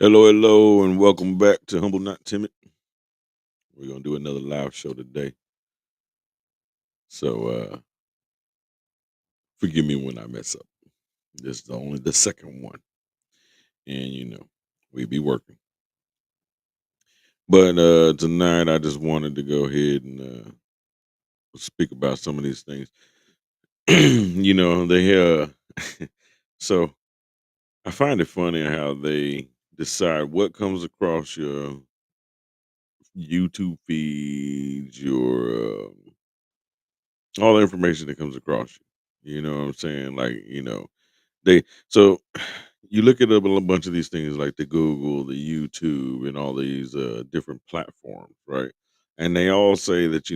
Hello, hello, and welcome back to Humble Not Timid. We're gonna do another live show today. So forgive me when I mess up. This is only the second one. And we be working. But tonight I just wanted to go ahead and speak about some of these things. They so I find it funny how they decide what comes across your YouTube feeds, your all the information that comes across you. You know what I'm saying? They so you look at a bunch of these things like the Google, the YouTube, and all these different platforms, right? And they all say that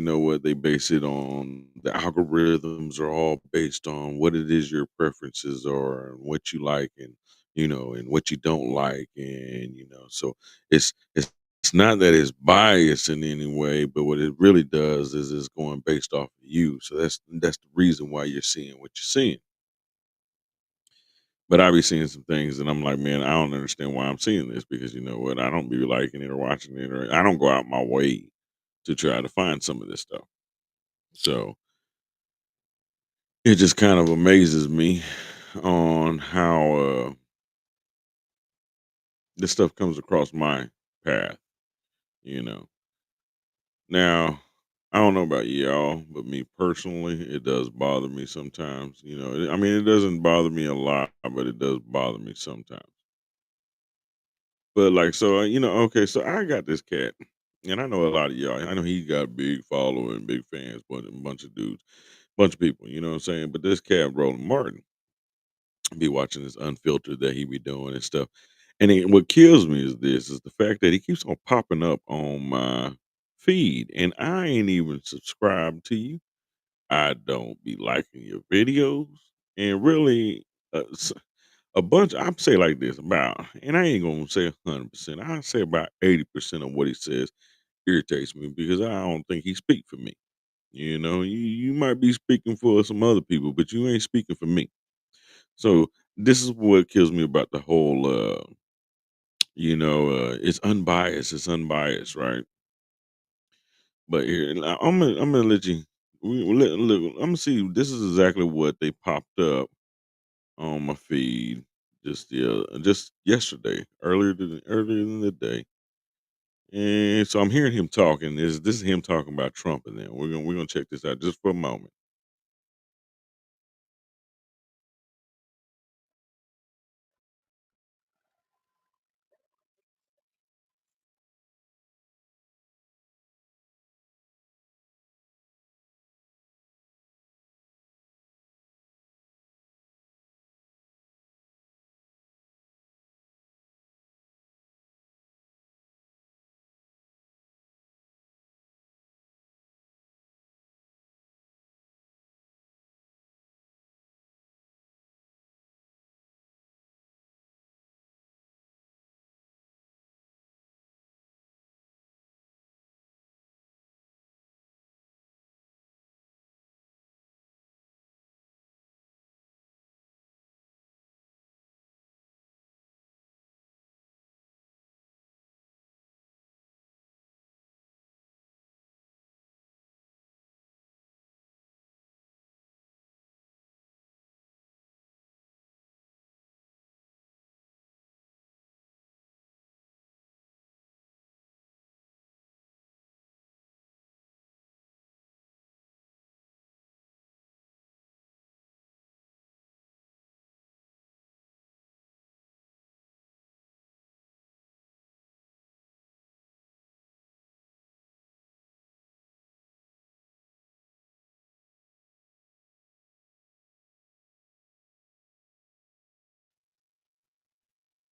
they base it on the algorithms are all based on what it is your preferences are and what you like and what you don't like so it's not that it's biased in any way, but what it really does is it's going based off of you. So that's the reason why you're seeing what you're seeing. But I be seeing some things and I'm like, man, I don't understand why I'm seeing this because you know what? I don't be liking it or watching it, or I don't go out my way to try to find some of this stuff. So it just kind of amazes me on how this stuff comes across my path, you know. Now, I don't know about y'all, but me personally, it does bother me sometimes. I mean, it doesn't bother me a lot, but it does bother me sometimes. But like, so okay, so I got this cat, and I know a lot of y'all. I know he got a big following, big fans, but a bunch of dudes, bunch of people. You know what I'm saying? But this cat, Roland Martin, be watching this unfiltered that he be doing and stuff. And what kills me is the fact that he keeps on popping up on my feed, and I ain't even subscribed to you. I don't be liking your videos, and really, a bunch. I'm say like this about, and I ain't gonna say 100%. I say about 80% of what he says irritates me because I don't think he speak for me. You might be speaking for some other people, but you ain't speaking for me. So this is what kills me about the whole. It's unbiased. It's unbiased, right? But here, and I'm gonna let you. I'm gonna see. This is exactly what they popped up on my feed just yesterday, earlier in the day. And so I'm hearing him talking. This is him talking about Trump, and then we're gonna check this out just for a moment.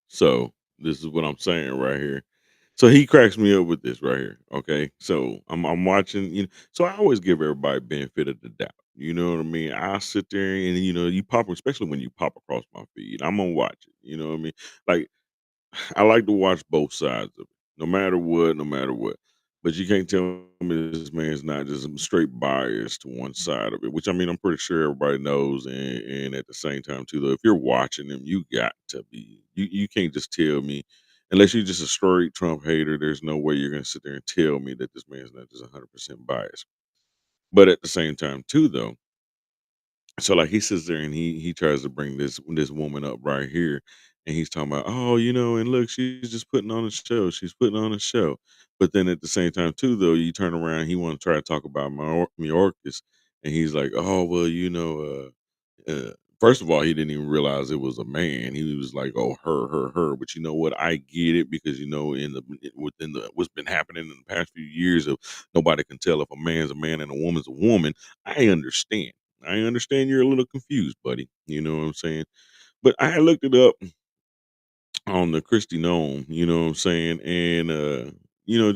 So this is what I'm saying right here. So he cracks me up with this right here. Okay, so I'm watching. So I always give everybody benefit of the doubt. You know what I mean? I sit there and you pop, especially when you pop across my feed. I'm gonna watch it. You know what I mean? Like I like to watch both sides of it, no matter what, no matter what. But you can't tell me this man's not just straight biased to one side of it, which I mean, I'm pretty sure everybody knows. And at the same time, too, though, if you're watching him, you got to be, you can't just tell me. Unless you're just a straight Trump hater, there's no way you're gonna sit there and tell me that this man's not just 100% biased. But at the same time too, though, so like he sits there and he tries to bring this woman up right here, and he's talking about, oh, and look, she's just putting on a show. She's putting on a show. But then at the same time too, though, you turn around, he want to try to talk about Mayorkas, and he's like, oh well, first of all, he didn't even realize it was a man. He was like, "Oh, her." But you know what? I get it because within the what's been happening in the past few years of nobody can tell if a man's a man and a woman's a woman. I understand. I understand you're a little confused, buddy. You know what I'm saying? But I looked it up on the Christy Gnome. You know what I'm saying? And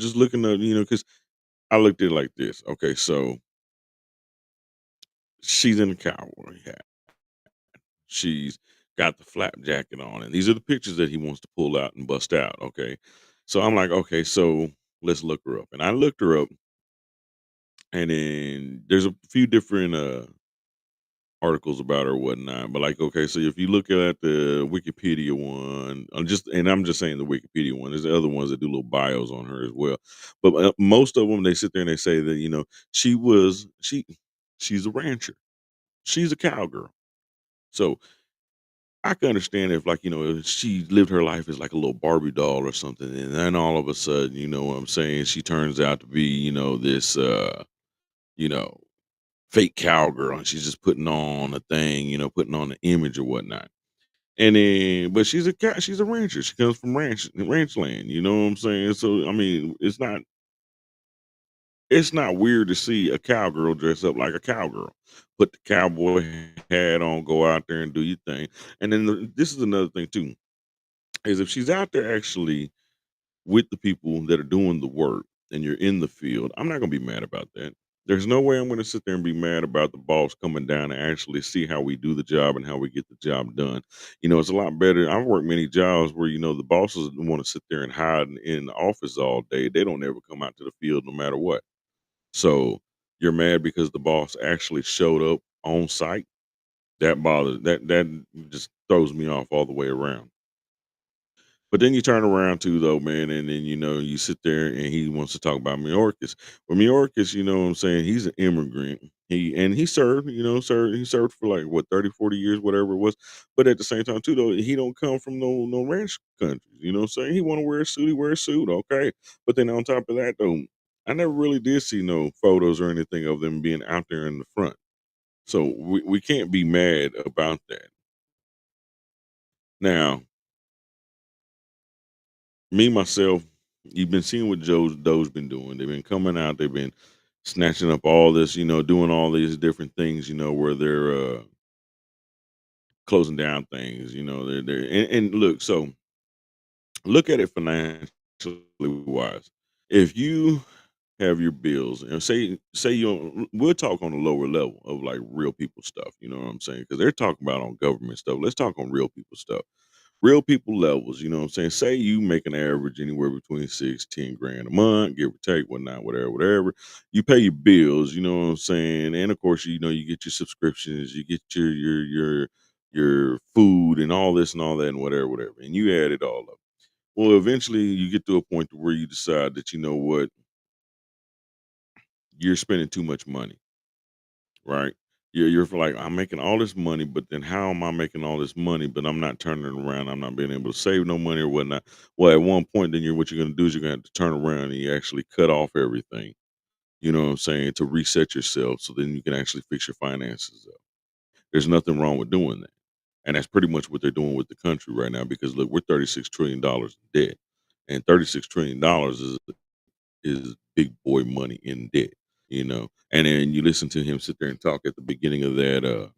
just looking up, because I looked at it like this. Okay, so she's in a cowboy hat. She's got the flap jacket on, and these are the pictures that he wants to pull out and bust out, okay? So I'm like, "Okay, so let's look her up." And I looked her up, and then there's a few different, articles about her or whatnot, but, like, okay, so if you look at the Wikipedia one, I'm just saying the Wikipedia one, there's the other ones that do little bios on her as well. But, most of them, they sit there and they say that, she was she's a rancher. She's a cowgirl. So I can understand if, like, if she lived her life as like a little Barbie doll or something, and then all of a sudden, you know what I'm saying, she turns out to be, this you know, fake cowgirl, and she's just putting on a thing, putting on an image or whatnot. And then but she's a rancher. She comes from ranch land, you know what I'm saying? So I mean, it's not weird to see a cowgirl dress up like a cowgirl. Put the cowboy hat on, go out there and do your thing. And then this is another thing too, is if she's out there actually with the people that are doing the work and you're in the field, I'm not gonna be mad about that. There's no way I'm gonna sit there and be mad about the boss coming down and actually see how we do the job and how we get the job done. It's a lot better. I've worked many jobs where, the bosses want to sit there and hide in the office all day. They don't ever come out to the field no matter what. So you're mad because the boss actually showed up on site. That just throws me off all the way around. But then you turn around too, though, man, and then you sit there and he wants to talk about Mayorkas. Well, Mayorkas, you know what I'm saying, he's an immigrant. He served, he served for like what 30, 40 years, whatever it was. But at the same time, too, though, he don't come from no ranch countries. You know what I'm saying? He wanna wear a suit, he wear a suit, okay. But then on top of that, though, I never really did see no photos or anything of them being out there in the front. So we can't be mad about that. Now, me myself, you've been seeing what Doe's been doing. They've been coming out. They've been snatching up all this, doing all these different things, where they're closing down things. And look. So look at it financially wise. If you have your bills and say we'll talk on a lower level of like real people stuff. You know what I'm saying? Because they're talking about on government stuff. Let's talk on real people stuff. Real people levels, you know what I'm saying? Say you make an average anywhere between 6, 10 grand a month, give or take, whatnot, whatever. You pay your bills, you know what I'm saying? And of course, you get your subscriptions, you get your food and all this and all that and whatever. And you add it all up. Well, eventually you get to a point to where you decide that you know what, you're spending too much money, right? You're like, I'm making all this money, but then how am I making all this money? But I'm not turning it around. I'm not being able to save no money or whatnot. Well, at one point, then what you're gonna do is you're gonna have to turn around and you actually cut off everything. You know what I'm saying? To reset yourself so then you can actually fix your finances up. There's nothing wrong with doing that. And that's pretty much what they're doing with the country right now because look, we're $36 trillion in debt. And $36 trillion is big boy money in debt. And then you listen to him sit there and talk at the beginning of that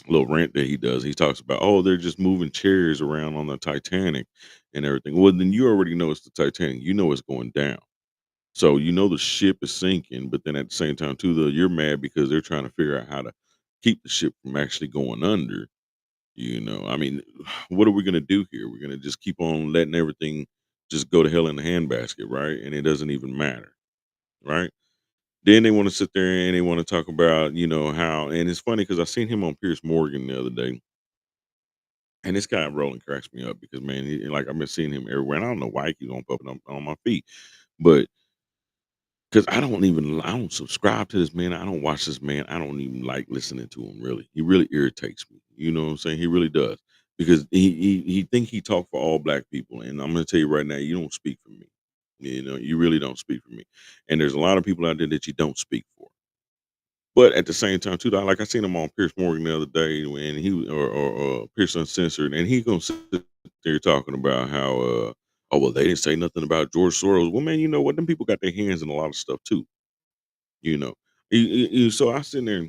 little rant that he does. He talks about, oh, they're just moving chairs around on the Titanic and everything. Well, then you already know it's the Titanic. You know it's going down. So you know the ship is sinking, but then at the same time, too, though, you're mad because they're trying to figure out how to keep the ship from actually going under. I mean, what are we gonna do here? We're gonna just keep on letting everything just go to hell in the handbasket, right? And it doesn't even matter, right? Then they want to sit there and they want to talk about, how, and it's funny because I seen him on Pierce Morgan the other day, And this guy Roland cracks me up because man, like I've been seeing him everywhere, and I don't know why he keeps on popping up on my feet, but because I don't subscribe to this man, I don't watch this man, I don't even like listening to him. Really, he really irritates me. You know what I'm saying? He really does because he think he talk for all black people, and I'm gonna tell you right now, you don't speak for me. You know, you really don't speak for me. And there's a lot of people out there that you don't speak for. But at the same time, too, like I seen him on Pierce Morgan the other day when or Pierce Uncensored, and he gonna sit there talking about how oh well they didn't say nothing about George Soros. Well, man, you know what? Them people got their hands in a lot of stuff too. You know, so I sit there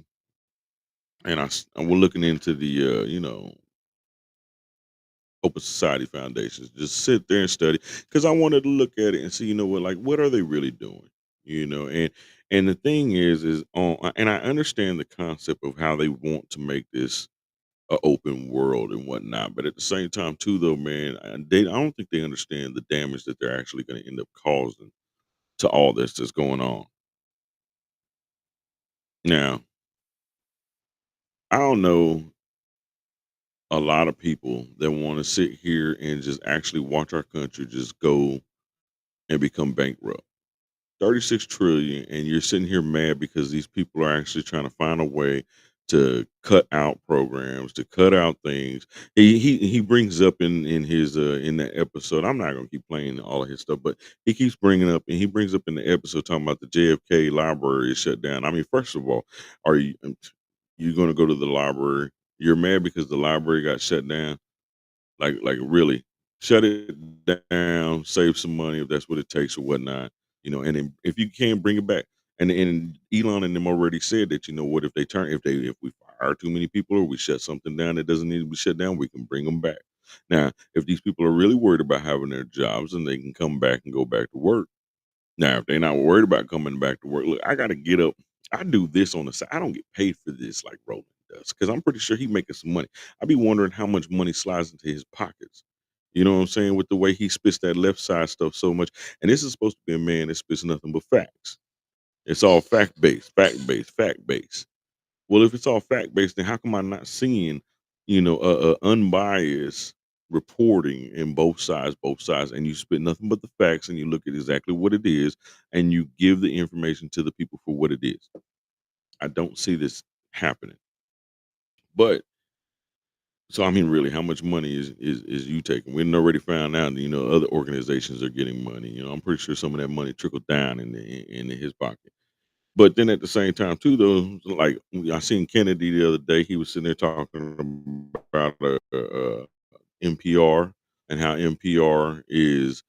and I was looking into the Open Society Foundations. Just sit there and study because I wanted to look at it and see, you know what, like what are they really doing? You know, and the thing is on, and I understand the concept of how they want to make this a open world and whatnot, but at the same time, too, though, man, I don't think they understand the damage that they're actually going to end up causing to all this that's going on. Now, I don't know a lot of people that want to sit here and just actually watch our country just go and become bankrupt. 36 trillion and you're sitting here mad because these people are actually trying to find a way to cut out programs, to cut out things. He brings up in his in that episode. I'm not going to keep playing all of his stuff, but he keeps bringing up and he brings up in the episode talking about the JFK library is shut down. I mean, first of all, are you going to go to the library? You're mad because the library got shut down? Like really, shut it down, save some money if that's what it takes or whatnot, and then if you can bring it back. And Elon and them already said that, what, if we fire too many people or we shut something down that doesn't need to be shut down, we can bring them back. Now, if these people are really worried about having their jobs and they can come back and go back to work, now, if they're not worried about coming back to work, look, I gotta get up. I do this on the side. I don't get paid for this like Roland does, because I'm pretty sure he making some money. I be wondering how much money slides into his pockets. You know what I'm saying? With the way he spits that left side stuff so much. And this is supposed to be a man that spits nothing but facts. It's all fact based, fact based, fact based. Well, if it's all fact based, then how come I'm not seeing, a unbiased reporting in both sides, and you spit nothing but the facts, and you look at exactly what it is, and you give the information to the people for what it is. I don't see this happening. But so I mean, really, how much money is you taking? We've already found out, other organizations are getting money. I'm pretty sure some of that money trickled down into his pocket. But then at the same time too, though, like I seen Kennedy the other day, he was sitting there talking about NPR and how NPR is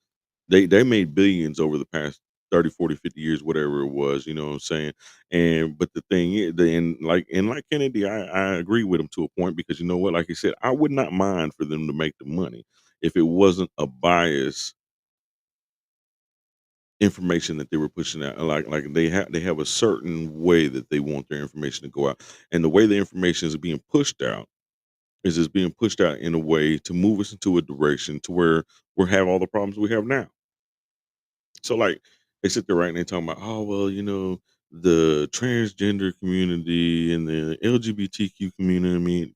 they made billions over the past 30, 40, 50 years, whatever it was, you know what I'm saying? And but the thing is, and like Kennedy, I agree with him to a point because you know what, like he said, I would not mind for them to make the money if it wasn't a bias information that they were pushing out. Like they have a certain way that they want their information to go out, and the way the information is being pushed out is it's being pushed out in a way to move us into a direction to where we have all the problems we have now. So like they sit there right and they talking about, oh well, the transgender community and the LGBTQ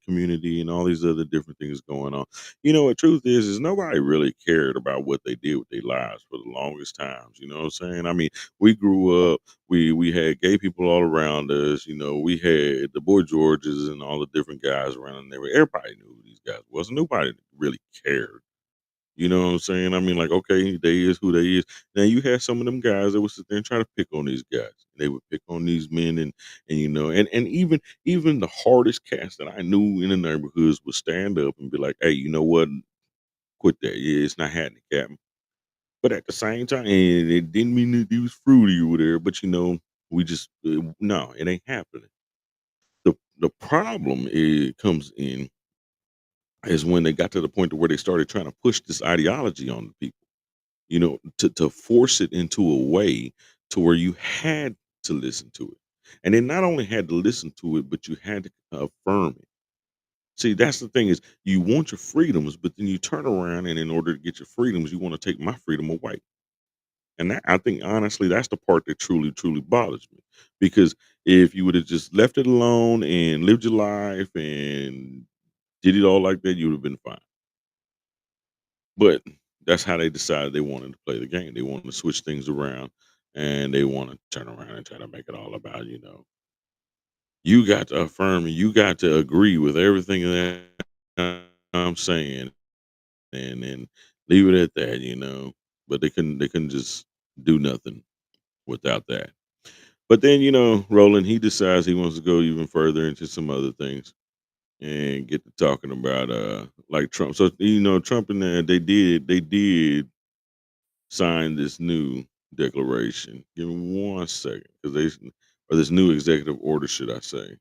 community and all these other different things going on. The truth is nobody really cared about what they did with their lives for the longest times. You know what I'm saying? I mean, we grew up, we had gay people all around us, we had the boy Georges and all the different guys around there. Everybody knew who these guys was. Nobody really cared. You know what I'm saying? I mean, like, okay, they is who they is. Now you had some of them guys that would sit there and try to pick on these guys. They would pick on these men and and even the hardest cats that I knew in the neighborhoods would stand up and be like, hey, you know what? Quit that. Yeah, it's not happening, Captain. But at the same time, and it didn't mean that he was fruity or whatever, but we just no, it ain't happening. The problem comes in is when they got to the point to where they started trying to push this ideology on the people. To force it into a way to where you had to listen to it. And then not only had to listen to it, but you had to affirm it. See, that's the thing is you want your freedoms, but then you turn around and in order to get your freedoms, you want to take my freedom away. And that I think honestly, that's the part that truly, truly bothers me. Because if you would have just left it alone and lived your life and did it all like that, you would have been fine. But that's how they decided they wanted to play the game. They wanted to switch things around, and they want to turn around and try to make it all about, you got to affirm and you got to agree with everything that I'm saying, and then leave it at that. But they couldn't just do nothing without that. But then, Roland, he decides he wants to go even further into some other things and get to talking about like Trump. So Trump and they did sign this new declaration. Give me 1 second, because or this new executive order, should I say?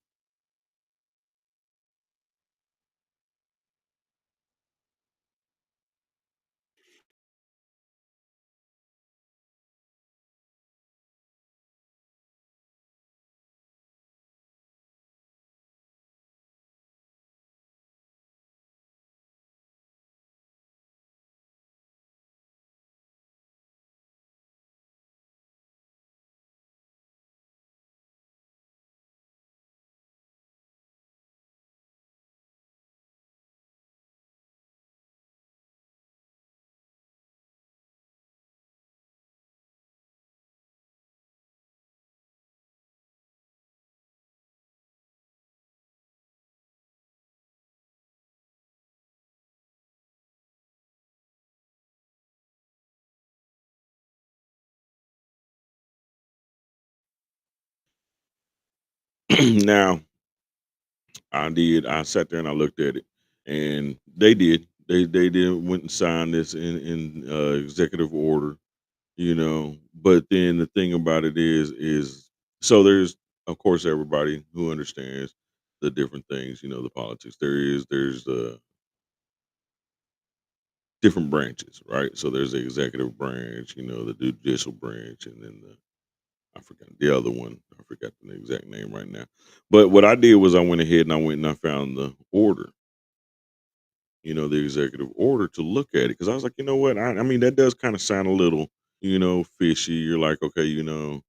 Now, I sat there and I looked at it, and they did went and signed this in executive order. But then the thing about it is so there's, of course, everybody who understands the different things, the politics. There's different branches, right? So there's the executive branch, the judicial branch, and then I forgot the other one. I forgot the exact name right now. But what I did was I went ahead and I went and I found the order, the executive order, to look at it, because I was like, you know what? I mean, that does kind of sound a little, fishy. You're like, okay, you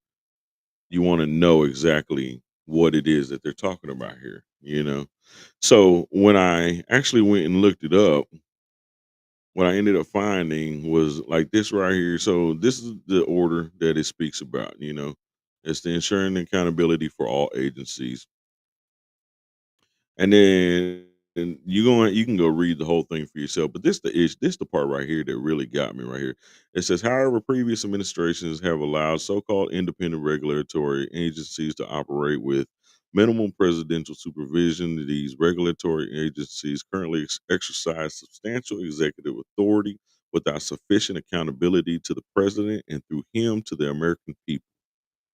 want to know exactly what it is that they're talking about here. So when I actually went and looked it up, what I ended up finding was like this right here. So this is the order that it speaks about. It's the ensuring accountability for all agencies. And then you can go read the whole thing for yourself. But this the part right here that really got me right here. It says, however, previous administrations have allowed so-called independent regulatory agencies to operate with minimum presidential supervision. These regulatory agencies currently exercise substantial executive authority without sufficient accountability to the president and through him to the American people.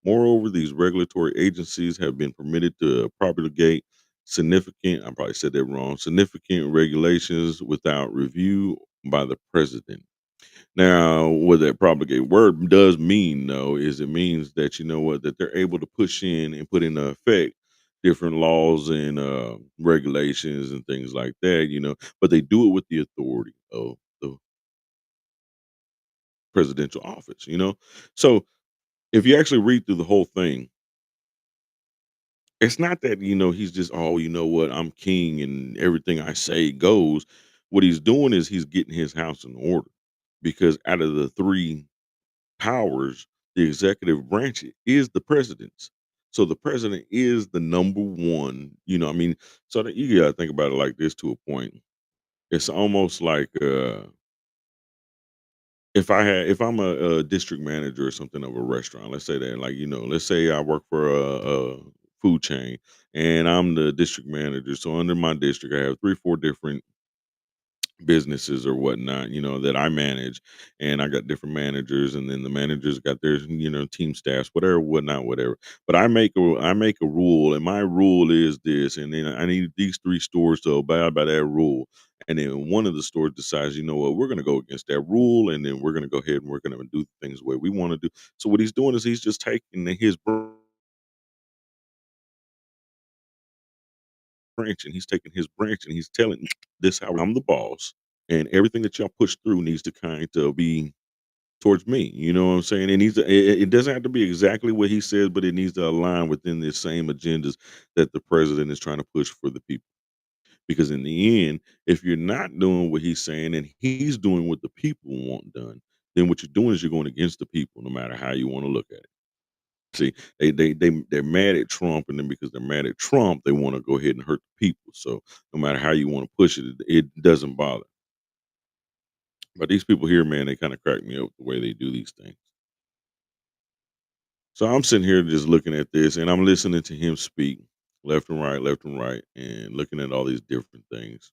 Moreover, these regulatory agencies have been permitted to propagate I probably said that wrong, significant regulations without review by the president. Now, what that propagate word does mean, though, is it means that, that they're able to push in and put into effect different laws and regulations and things like that, but they do it with the authority of the presidential office. So if you actually read through the whole thing, it's not that, he's just, "Oh, you know what? I'm king and everything I say goes." What he's doing is he's getting his house in order, because out of the 3 powers, the executive branch is the president's. So the president is the number 1, I mean, so that you gotta think about it like this to a point. It's almost like, if I'm a district manager or something of a restaurant, let's say that, like, let's say I work for a food chain and I'm the district manager. So under my district, I have 3, 4 different businesses or whatnot, that I manage, and I got different managers, and then the managers got their, team staffs, whatever, whatnot, whatever. But I make a rule, and my rule is this, and then I need these 3 stores to abide by that rule. And then one of the stores decides, you know what, we're gonna go against that rule, and then we're gonna go ahead and we're gonna do things the way we want to do. So what he's doing is he's just taking his branch and he's telling this how I'm the boss, and everything that y'all push through needs to kind of be towards me. You know what I'm saying? It doesn't have to be exactly what he says, but it needs to align within the same agendas that the president is trying to push for the people. Because in the end, if you're not doing what he's saying and he's doing what the people want done, then what you're doing is you're going against the people, no matter how you want to look at it. See, they're mad at Trump, and then because they're mad at Trump, they want to go ahead and hurt the people. So no matter how you want to push it, it doesn't bother. But these people here, man, they kind of crack me up the way they do these things. So I'm sitting here just looking at this, and I'm listening to him speak left and right, and looking at all these different things.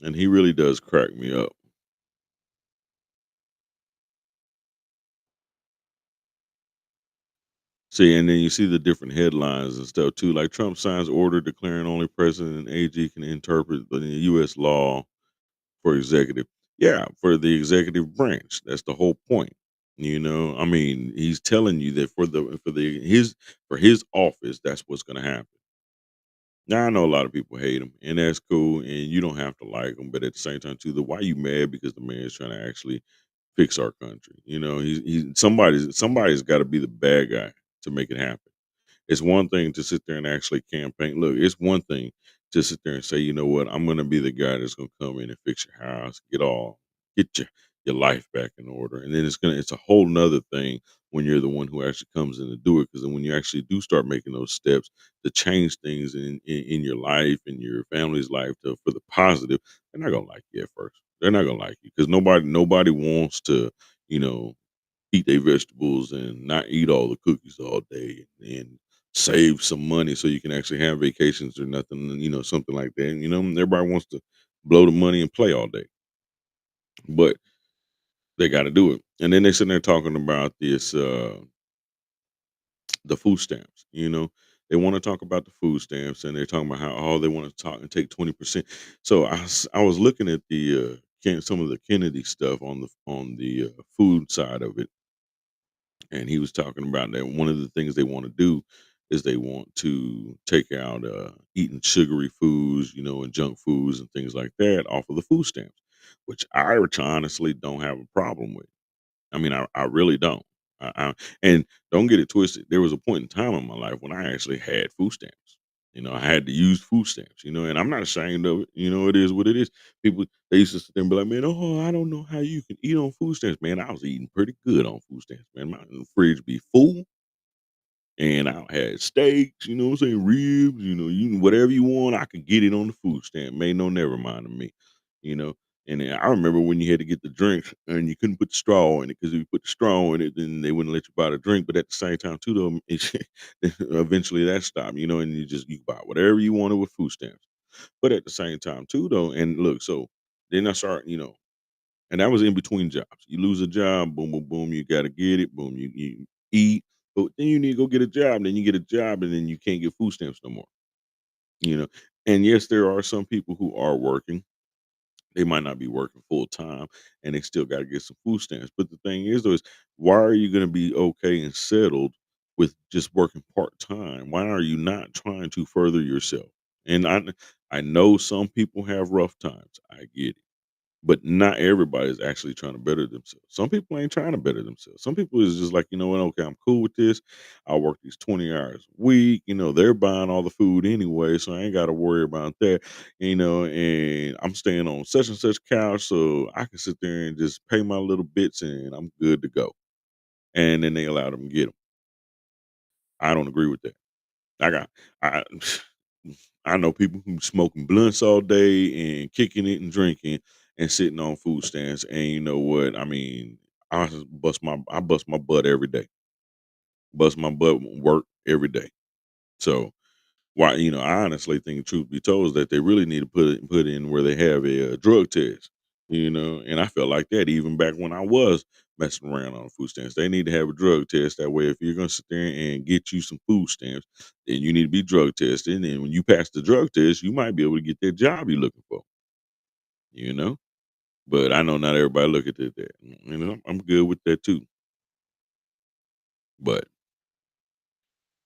And he really does crack me up. See, and then you see the different headlines and stuff too. Like Trump signs order declaring only president and AG can interpret the U.S. law for executive. Yeah, for the executive branch. That's the whole point. I mean, he's telling you that for his office, that's what's going to happen. Now I know a lot of people hate him, and that's cool, and you don't have to like him. But at the same time, too, the why you mad because the man is trying to actually fix our country. Somebody's got to be the bad guy to make it happen. It's one thing to sit there and actually campaign. Look, it's one thing to sit there and say, you know what, I'm going to be the guy that's going to come in and fix your house, get your life back in order, and then it's a whole nother thing when you're the one who actually comes in to do it. Because then when you actually do start making those steps to change things in your life and your family's life for the positive, they're not gonna like you at first. They're not gonna like you because nobody wants to, you know, eat their vegetables and not eat all the cookies all day and save some money so you can actually have vacations or nothing, something like that. Everybody wants to blow the money and play all day, but they got to do it. And then they sitting there talking about the food stamps. They want to talk about the food stamps, and they're talking about how they want to talk and take 20%. So I was looking at some of the Kennedy stuff on the food side of it, and he was talking about that one of the things they want to do is they want to take out eating sugary foods, and junk foods and things like that off of the food stamps, which I honestly don't have a problem with. I mean, I really don't. And don't get it twisted. There was a point in time in my life when I actually had food stamps. I had to use food stamps. And I'm not ashamed of it. It is what it is. People they used to sit there and be like, "Man, oh, I don't know how you can eat on food stamps." Man, I was eating pretty good on food stamps. Man, my fridge be full, and I had steaks, what I'm saying, ribs, you whatever you want, I could get it on the food stamp. Made no never mind of me, you know. And then I remember when you had to get the drink and you couldn't put the straw in it because if you put the straw in it, then they wouldn't let you buy the drink. But at the same time, too, though, eventually that stopped, and you buy whatever you wanted with food stamps. But at the same time, too, though, and look, so then I start, and that was in between jobs. You lose a job, boom, boom, boom, you gotta get it, boom, you eat, but then you need to go get a job, then you get a job, and then you can't get food stamps no more, you know. And yes, there are some people who are working. They might not be working full time and they still gotta get some food stamps. But the thing is though, is why are you gonna be okay and settled with just working part time? Why are you not trying to further yourself? And I know some people have rough times. I get it. But not everybody is actually trying to better themselves. Some people ain't trying to better themselves. Some people is just like, you know what, okay, I'm cool with this. I'll work these 20 hours a week. They're buying all the food anyway, so I ain't got to worry about that. And I'm staying on such and such couch, so I can sit there and just pay my little bits and I'm good to go. And then they allow them to get them. I don't agree with that. I got I I know people who smoking blunts all day and kicking it and drinking and sitting on food stands. And you know what? I mean, I bust my butt every day. Bust my butt work every day. So why I honestly think truth be told is that they really need to put in where they have a drug test. And I felt like that even back when I was messing around on food stamps. They need to have a drug test. That way if you're gonna sit there and get you some food stamps, then you need to be drug tested. And then when you pass the drug test, you might be able to get that job you're looking for, you know? But I know not everybody look at it that. I'm good with that too. But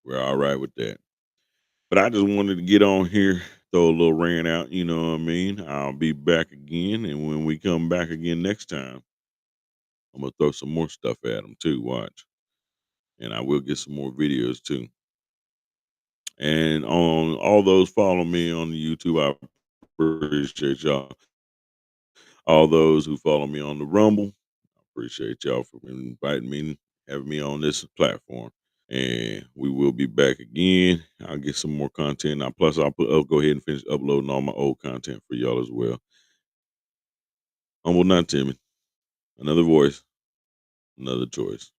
we're all right with that. But I just wanted to get on here, throw a little rant out, you know what I mean? I'll be back again, and when we come back again next time, I'm gonna throw some more stuff at them too. Watch, and I will get some more videos too. And on all those follow me on the YouTube, I appreciate y'all. All those who follow me on the Rumble, I appreciate y'all for inviting me, having me on this platform. And we will be back again. I'll get some more content. Now, plus, I'll go ahead and finish uploading all my old content for y'all as well. Humble, not timid. Another voice, another choice.